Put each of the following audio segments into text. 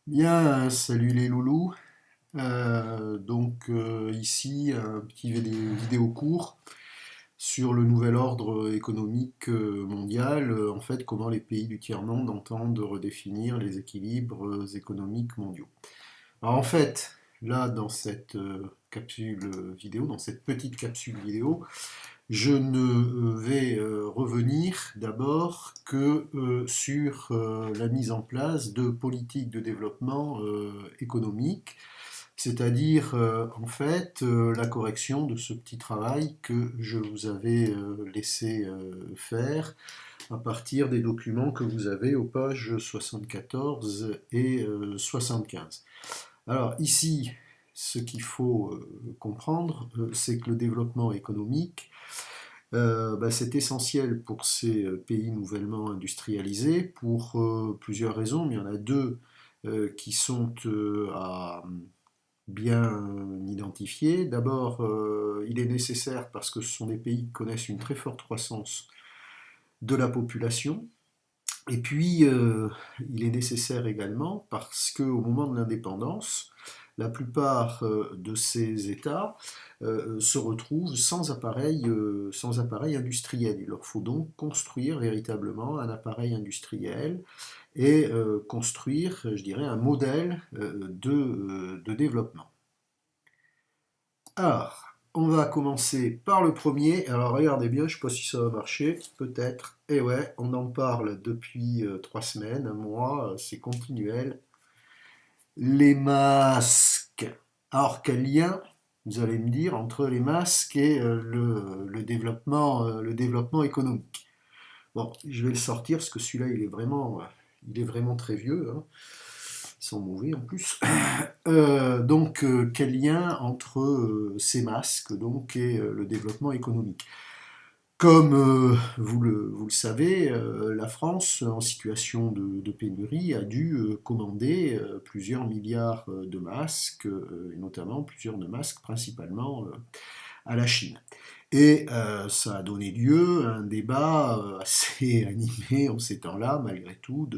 Bien, salut les loulous. Ici, un petit vidéo court sur le nouvel ordre économique mondial, en fait, comment les pays du tiers-monde entendent redéfinir les équilibres économiques mondiaux. Alors en fait, là, dans cette capsule vidéo, dans cette petite capsule vidéo, je ne vais revenir d'abord que sur la mise en place de politiques de développement économique, c'est-à-dire en fait la correction de ce petit travail que je vous avais laissé faire à partir des documents que vous avez aux pages 74 et 75. Alors ici, ce qu'il faut comprendre, c'est que le développement économique, c'est essentiel pour ces pays nouvellement industrialisés pour plusieurs raisons, mais il y en a deux qui sont à bien identifier. D'abord, il est nécessaire parce que ce sont des pays qui connaissent une très forte croissance de la population. Et puis, il est nécessaire également parce qu'au moment de l'indépendance, la plupart de ces États se retrouvent sans appareil industriel. Il leur faut donc construire véritablement un appareil industriel et construire, je dirais, un modèle de développement. Alors, on va commencer par le premier. Alors, regardez bien, je ne sais pas si ça va marcher, peut-être. Et ouais, on en parle depuis 3 semaines, un mois, c'est continuel. Les masques. Alors, quel lien, vous allez me dire, entre les masques et le développement économique? Bon, je vais le sortir parce que celui-là, il est vraiment très vieux, hein. Ils sont mauvais en plus. Quel lien entre ces masques et le développement économique? Comme vous le savez, la France, en situation de pénurie, a dû commander plusieurs milliards de masques, et notamment plusieurs de masques principalement à la Chine. Et ça a donné lieu à un débat assez animé en ces temps-là, malgré tout,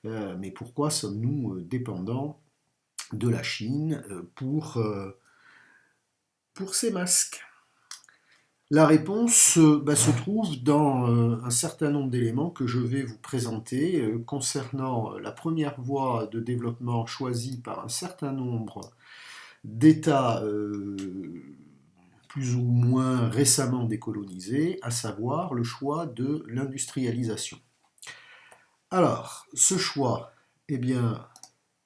mais pourquoi sommes-nous dépendants de la Chine pour ces masques? La réponse se trouve dans un certain nombre d'éléments que je vais vous présenter concernant la première voie de développement choisie par un certain nombre d'États plus ou moins récemment décolonisés, à savoir le choix de l'industrialisation. Alors, ce choix, eh bien,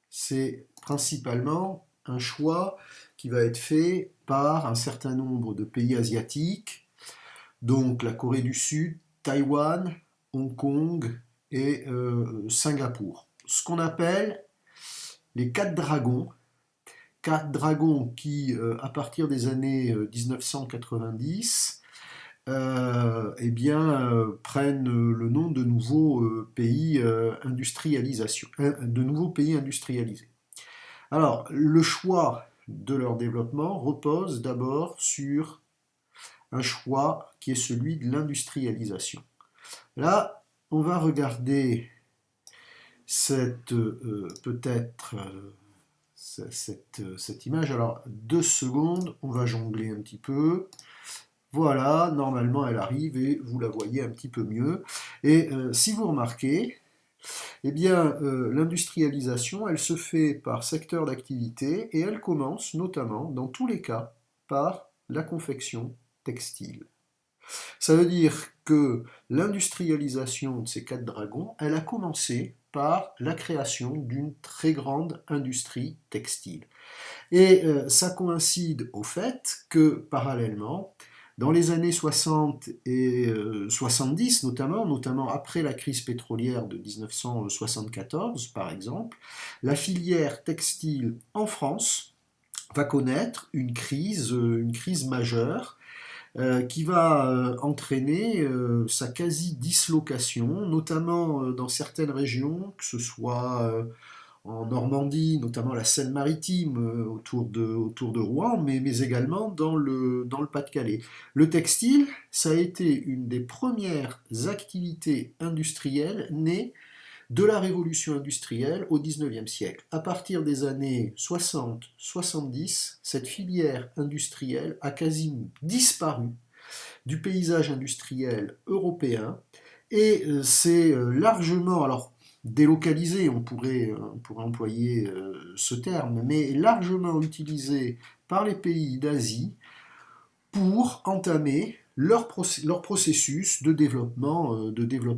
c'est principalement un choix qui va être fait par un certain nombre de pays asiatiques, donc la Corée du Sud, Taïwan, Hong Kong et Singapour. Ce qu'on appelle les quatre dragons. Quatre dragons qui, à partir des années 1990, prennent le nom de nouveaux pays de nouveaux pays industrialisés. Alors, le choix de leur développement repose d'abord sur un choix qui est celui de l'industrialisation. Là, on va regarder cette image. Alors, 2 secondes, on va jongler un petit peu. Voilà, normalement elle arrive et vous la voyez un petit peu mieux. Et si vous remarquez, eh bien, l'industrialisation, elle se fait par secteur d'activité et elle commence notamment, dans tous les cas, par la confection textile. Ça veut dire que l'industrialisation de ces quatre dragons, elle a commencé par la création d'une très grande industrie textile. Et ça coïncide au fait que, parallèlement, dans les années 60 et 70 notamment après la crise pétrolière de 1974 par exemple, la filière textile en France va connaître une crise majeure qui va entraîner sa quasi-dislocation, notamment dans certaines régions, que ce soit en Normandie, notamment la Seine-Maritime, autour de Rouen, mais également dans le Pas-de-Calais. Le textile, ça a été une des premières activités industrielles nées de la révolution industrielle au XIXe siècle. À partir des années 60-70, cette filière industrielle a quasiment disparu du paysage industriel européen et c'est largement, alors délocalisé, on pourrait employer ce terme, mais largement utilisé par les pays d'Asie pour entamer leur processus de développement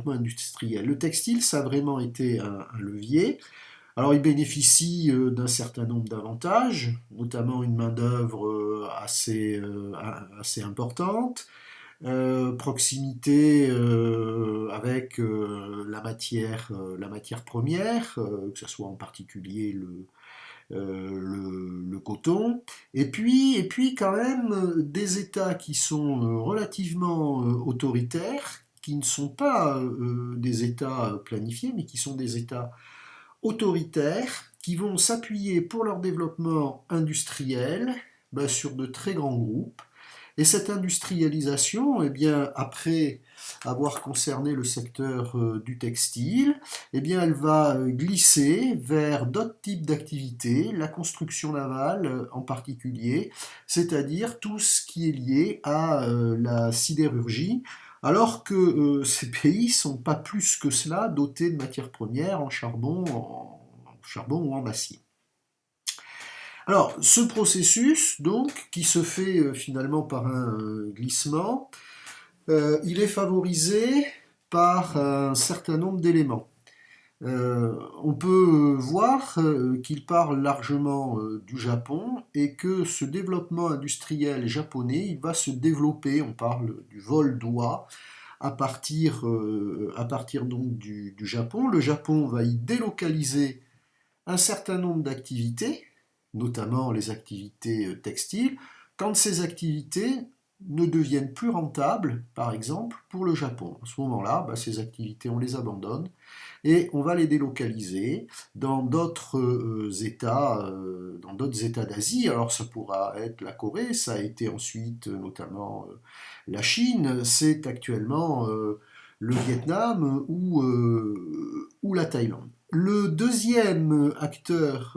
industriel. Le textile, ça a vraiment été un levier. Alors, il bénéficie d'un certain nombre d'avantages, notamment une main-d'œuvre assez importante, proximité avec la matière première, que ce soit en particulier le coton, et puis quand même des États qui sont relativement autoritaires, qui ne sont pas des États planifiés, mais qui sont des États autoritaires, qui vont s'appuyer pour leur développement industriel sur de très grands groupes. Et cette industrialisation, eh bien, après avoir concerné le secteur du textile, eh bien, elle va glisser vers d'autres types d'activités, la construction navale en particulier, c'est-à-dire tout ce qui est lié à la sidérurgie, alors que ces pays ne sont pas plus que cela dotés de matières premières en charbon ou en acier. Alors, ce processus, donc, qui se fait finalement par un glissement, il est favorisé par un certain nombre d'éléments. On peut voir qu'il parle largement du Japon et que ce développement industriel japonais, il va se développer, on parle du vol d'oie, à partir donc du Japon. Le Japon va y délocaliser un certain nombre d'activités, notamment les activités textiles, quand ces activités ne deviennent plus rentables, par exemple, pour le Japon. À ce moment-là, ces activités, on les abandonne et on va les délocaliser dans d'autres États d'Asie. Alors ça pourra être la Corée, ça a été ensuite notamment la Chine, c'est actuellement le Vietnam ou la Thaïlande. Le deuxième acteur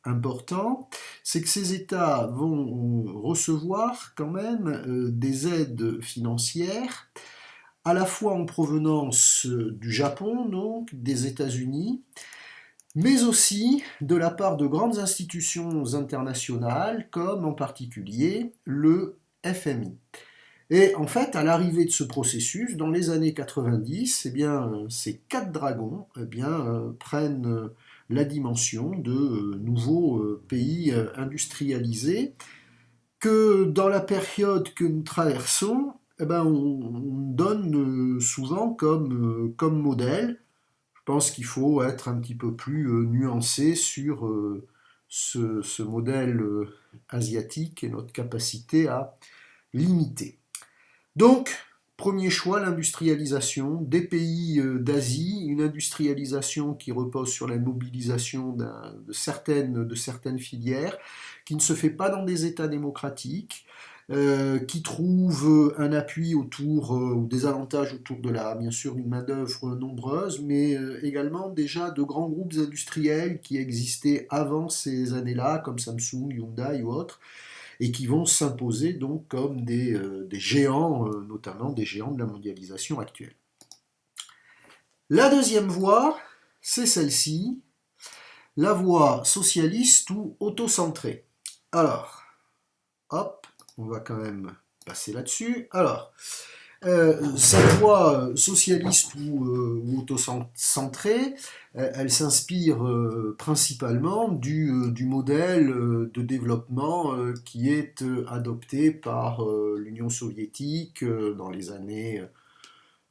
important, c'est que ces États vont recevoir quand même des aides financières, à la fois en provenance du Japon, donc des États-Unis, mais aussi de la part de grandes institutions internationales, comme en particulier le FMI. Et en fait, à l'arrivée de ce processus, dans les années 90, eh bien, ces quatre dragons prennent la dimension de nouveaux pays industrialisés que dans la période que nous traversons, on donne souvent comme modèle. Je pense qu'il faut être un petit peu plus nuancé sur ce modèle asiatique et notre capacité à l'imiter. Donc, premier choix, l'industrialisation des pays d'Asie, une industrialisation qui repose sur la mobilisation de certaines filières, qui ne se fait pas dans des États démocratiques, qui trouve un appui autour, ou des avantages autour bien sûr, d'une main-d'œuvre nombreuse, mais également déjà de grands groupes industriels qui existaient avant ces années-là, comme Samsung, Hyundai ou autres, et qui vont s'imposer donc comme des géants, notamment des géants de la mondialisation actuelle. La deuxième voie, c'est celle-ci, la voie socialiste ou autocentrée. Alors, hop, on va quand même passer là-dessus. Alors, cette voie socialiste ou autocentrée, elle s'inspire principalement du modèle de développement qui est adopté par l'Union soviétique dans les années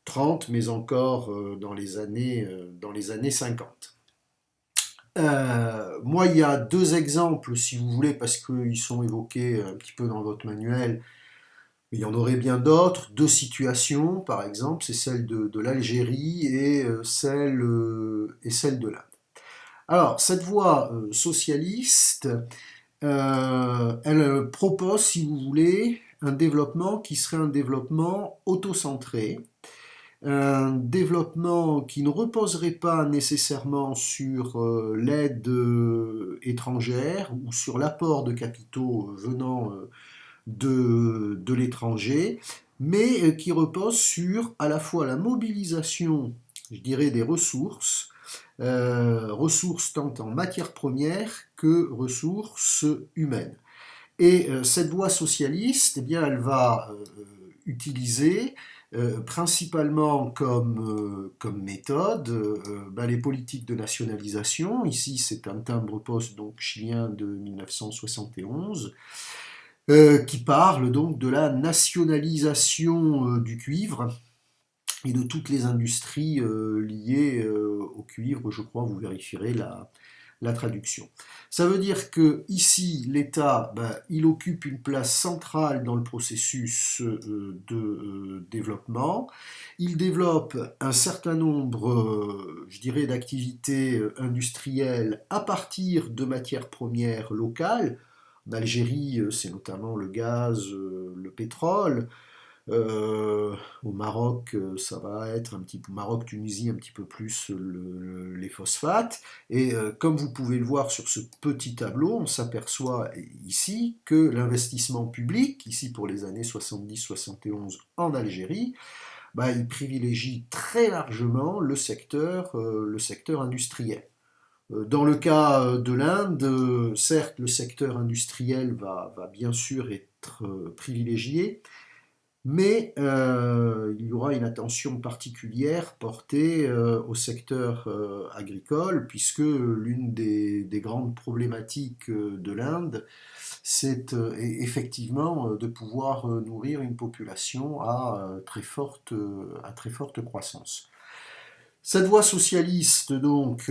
30, mais encore dans les années 50. Moi, il y a deux exemples, si vous voulez, parce qu'ils sont évoqués un petit peu dans votre manuel. Il y en aurait bien d'autres, deux situations, par exemple, c'est celle de l'Algérie et celle de l'Inde. Alors, cette voie socialiste, elle propose, si vous voulez, un développement qui serait un développement autocentré, un développement qui ne reposerait pas nécessairement sur l'aide étrangère ou sur l'apport de capitaux venant de l'étranger, mais qui repose sur à la fois la mobilisation, je dirais, des ressources, ressources tant en matière première que ressources humaines. Et cette voie socialiste, eh bien, elle va utiliser principalement comme méthode les politiques de nationalisation. Ici, c'est un timbre-poste donc chilien de 1971 qui parle donc de la nationalisation du cuivre et de toutes les industries liées au cuivre. Je crois, vous vérifierez la traduction. Ça veut dire que ici, l'État, il occupe une place centrale dans le processus de développement. Il développe un certain nombre, je dirais, d'activités industrielles à partir de matières premières locales. En Algérie, c'est notamment le gaz, le pétrole. Au Maroc, ça va être un petit peu Maroc, Tunisie, un petit peu plus les phosphates. Et comme vous pouvez le voir sur ce petit tableau, on s'aperçoit ici que l'investissement public, ici pour les années 70-71 en Algérie, il privilégie très largement le secteur industriel. Dans le cas de l'Inde, certes, le secteur industriel va bien sûr être privilégié, mais il y aura une attention particulière portée au secteur agricole, puisque l'une des grandes problématiques de l'Inde, c'est effectivement de pouvoir nourrir une population à très forte croissance. Cette voie socialiste, donc,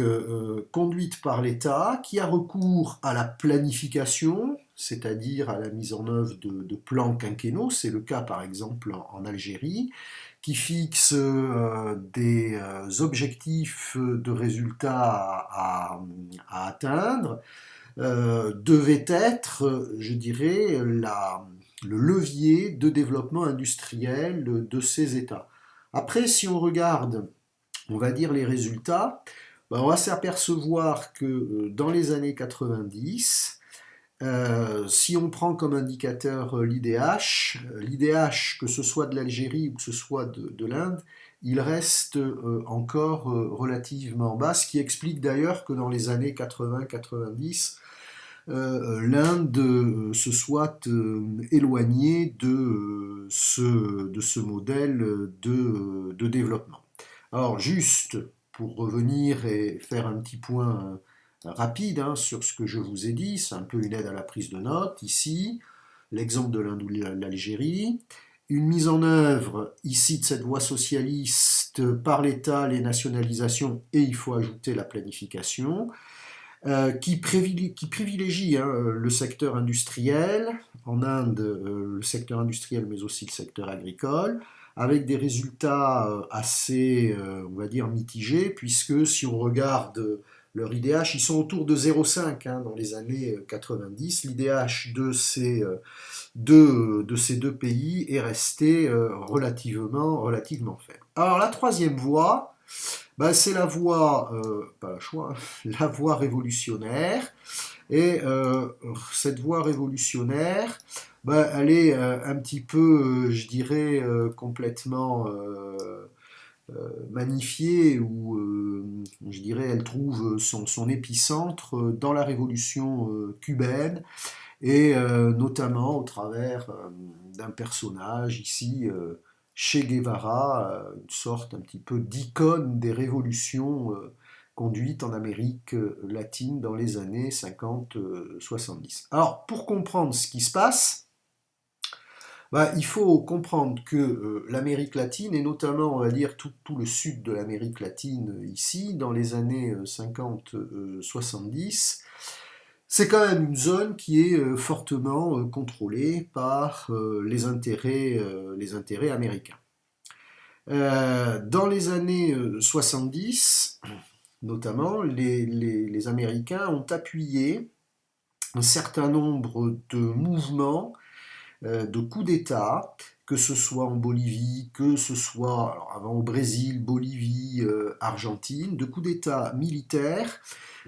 conduite par l'État, qui a recours à la planification, c'est-à-dire à la mise en œuvre de plans quinquennaux, c'est le cas par exemple en Algérie, qui fixe des objectifs de résultats à atteindre, devait être, je dirais, le levier de développement industriel de ces États. Après, si on regarde, on va dire, les résultats, on va s'apercevoir que dans les années 90, si on prend comme indicateur l'IDH, que ce soit de l'Algérie ou que ce soit de l'Inde, il reste encore relativement bas, ce qui explique d'ailleurs que dans les années 80-90, l'Inde se soit éloignée de ce modèle de développement. Alors juste pour revenir et faire un petit point rapide sur ce que je vous ai dit, c'est un peu une aide à la prise de notes. Ici, l'exemple de l'Inde ou de l'Algérie, une mise en œuvre ici de cette voie socialiste par l'État, les nationalisations, et il faut ajouter la planification, qui privilégie le secteur industriel, en Inde le secteur industriel mais aussi le secteur agricole, avec des résultats assez, on va dire, mitigés, puisque si on regarde leur IDH, ils sont autour de 0,5 dans les années 90. L'IDH de ces deux pays est resté relativement faible. Alors la troisième voie, c'est la voie, pas le choix, la voie révolutionnaire. Et cette voie révolutionnaire, elle est un petit peu, je dirais, complètement magnifiée, ou je dirais, elle trouve son épicentre dans la révolution cubaine, et notamment au travers d'un personnage ici, Che Guevara, une sorte un petit peu d'icône des révolutions conduites en Amérique latine dans les années 50-70. Alors, pour comprendre ce qui se passe, il faut comprendre que l'Amérique latine, et notamment, on va dire, tout le sud de l'Amérique latine ici, dans les années 50-70, c'est quand même une zone qui est fortement contrôlée par les intérêts américains. Dans les années 70, notamment, les Américains ont appuyé un certain nombre de mouvements, de coups d'État, que ce soit en Bolivie, que ce soit alors avant au Brésil, Bolivie, Argentine, de coups d'État militaires,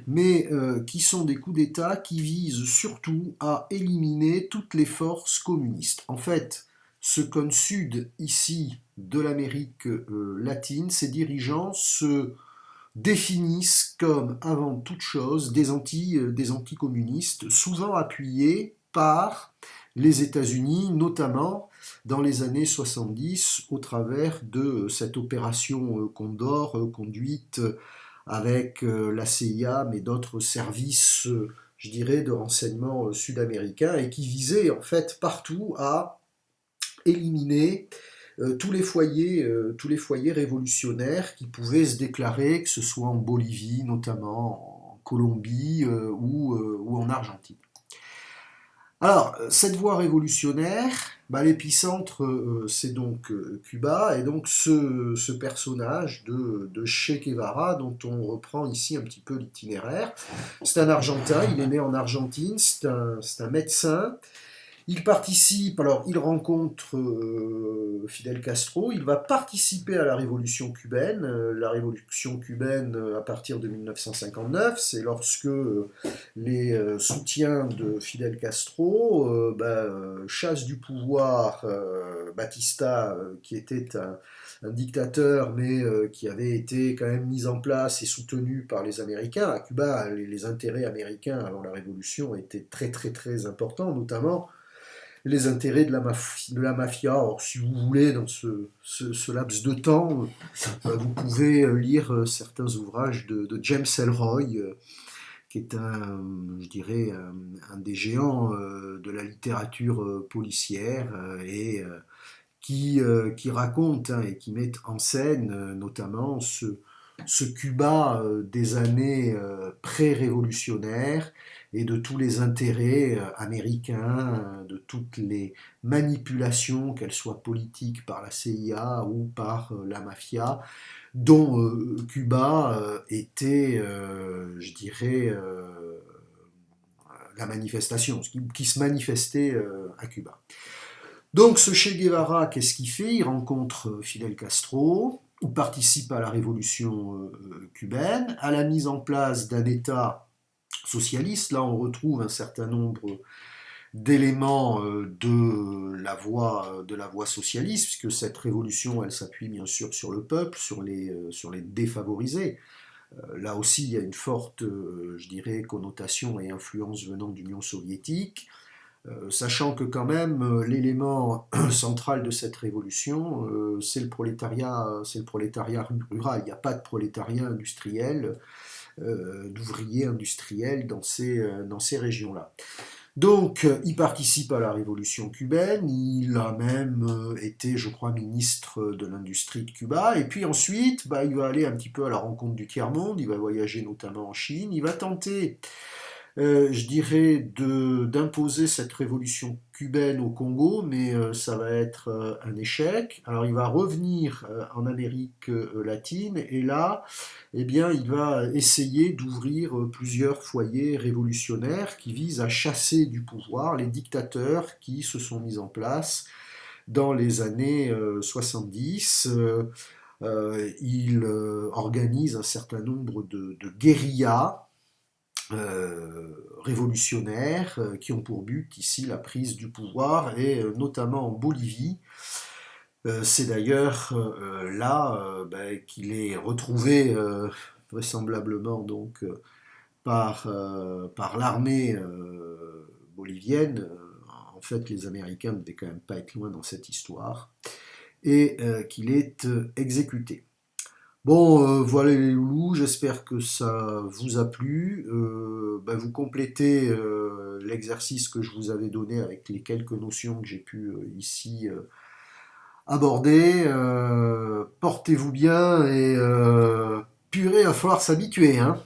mais qui sont des coups d'État qui visent surtout à éliminer toutes les forces communistes. En fait, ce cône sud ici de l'Amérique latine, ces dirigeants se définissent comme, avant toute chose, des anticommunistes, souvent appuyés par les États-Unis, notamment dans les années 70, au travers de cette opération Condor conduite avec la CIA, mais d'autres services, je dirais, de renseignement sud-américains, et qui visait en fait partout à éliminer tous les foyers révolutionnaires qui pouvaient se déclarer, que ce soit en Bolivie, notamment en Colombie ou en Argentine. Alors, cette voie révolutionnaire, bah, l'épicentre, c'est donc Cuba, et donc ce personnage de Che Guevara, dont on reprend ici un petit peu l'itinéraire. C'est un Argentin, il est né en Argentine, c'est un médecin. Il participe, alors il rencontre Fidel Castro, il va participer à la révolution cubaine à partir de 1959, c'est lorsque les soutiens de Fidel Castro chassent du pouvoir Batista, qui était un dictateur, mais qui avait été quand même mis en place et soutenu par les Américains. À Cuba, les intérêts américains avant la révolution étaient très très très importants, notamment les intérêts de la mafia. Alors, si vous voulez, dans ce laps de temps, vous pouvez lire certains ouvrages de James Ellroy, qui est je dirais, un des géants de la littérature policière qui raconte et qui met en scène notamment ce Cuba des années pré-révolutionnaires et de tous les intérêts américains, de toutes les manipulations, qu'elles soient politiques par la CIA ou par la mafia, dont Cuba était, je dirais, la manifestation, qui se manifestait à Cuba. Donc ce Che Guevara, qu'est-ce qu'il fait? Il rencontre Fidel Castro, il participe à la révolution cubaine, à la mise en place d'un État socialiste. Là, on retrouve un certain nombre d'éléments de la voie socialiste, puisque cette révolution, elle s'appuie bien sûr sur le peuple, sur les défavorisés. Là aussi, il y a une forte, je dirais, connotation et influence venant de l'Union soviétique. Sachant que quand même l'élément central de cette révolution, c'est le prolétariat rural. Il n'y a pas de prolétariat industriel, d'ouvriers industriels dans ces régions-là. Donc, il participe à la révolution cubaine, il a même été, je crois, ministre de l'industrie de Cuba, et puis ensuite, il va aller un petit peu à la rencontre du tiers-monde, il va voyager notamment en Chine, il va tenter je dirais, d'imposer cette révolution cubaine au Congo, mais ça va être un échec. Alors il va revenir en Amérique latine, et là, eh bien, il va essayer d'ouvrir plusieurs foyers révolutionnaires qui visent à chasser du pouvoir les dictateurs qui se sont mis en place dans les années 70. Il organise un certain nombre de guérillas révolutionnaires qui ont pour but ici la prise du pouvoir, et notamment en Bolivie. C'est d'ailleurs là qu'il est retrouvé vraisemblablement donc par l'armée bolivienne. En fait, les Américains ne devaient quand même pas être loin dans cette histoire, et qu'il est exécuté. Bon, voilà les loulous, j'espère que ça vous a plu. Vous complétez l'exercice que je vous avais donné avec les quelques notions que j'ai pu ici aborder. Portez-vous bien, et purée, il va falloir s'habituer, hein.